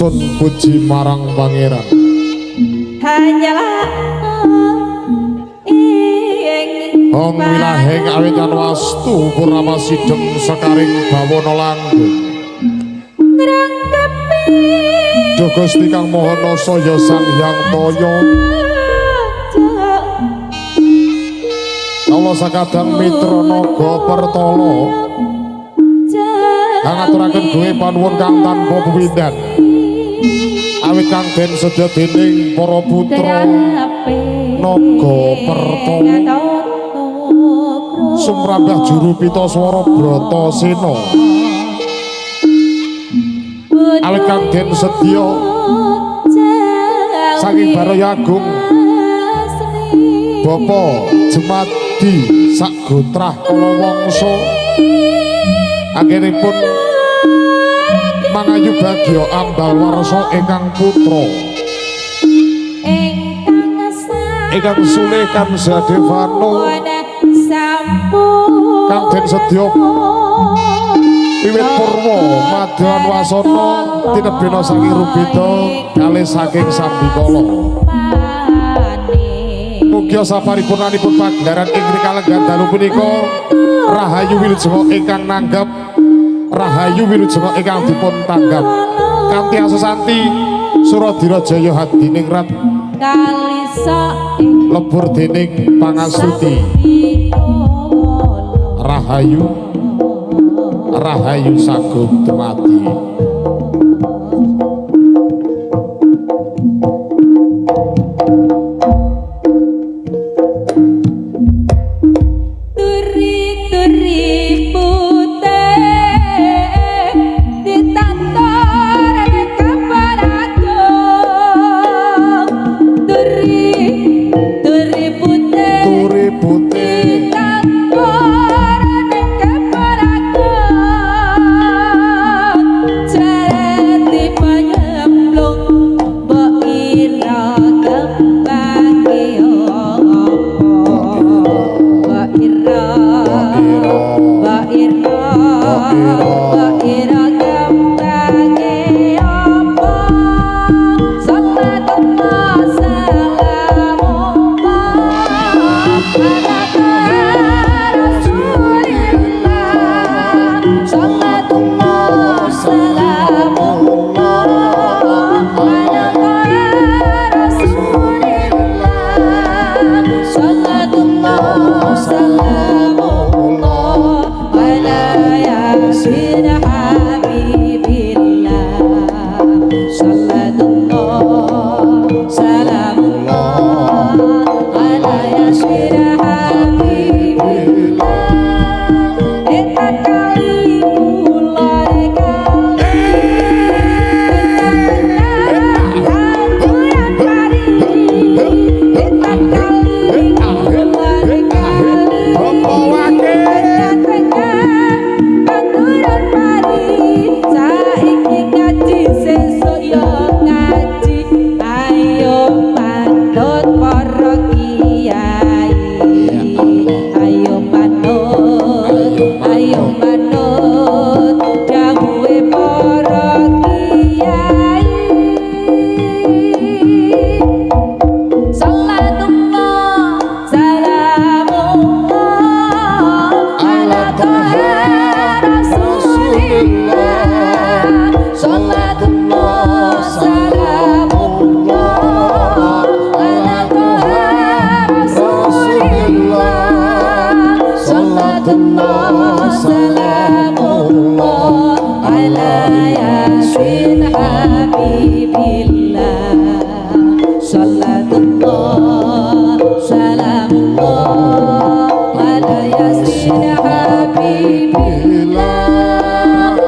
sun puji marang pangeran hanyalah Om wilahing awitan wastu purnama sideng sekaring bawana langgeng Duh Gusti Kang Mahana saya Sang Hyang Toya Allah sakadang mitra naga pertala kang aturaken duwe panuwun kang tanpa pepindhan awit kang den sedya dening para putra naga pertala sumrambah juru pita swara Bratasena awit kang den sedya saking Baraya Agung Bapa Jemadi sak gotrah kala wangsa anggenipun mangayu bagya ambal warsa ingkang putra ingkang sulih kan Sadevano kang den sedya wiwit purwa madyan wasana tinebena saking Rubeda kalih saking Sambikala mugi saparipurnanipun pagelaran ing kalenggan dalu punika rahayu wilujeng ingkang nanggap rahayu wilujeng ingkang dipun tanggap kanthi asesanti Suradira Jaya Hadiningrat lebur dening pangastuti rahayu rahayu sagung dumadi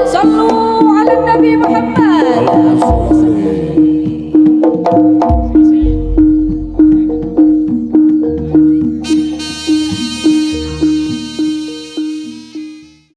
Sallu ala Nabi Muhammad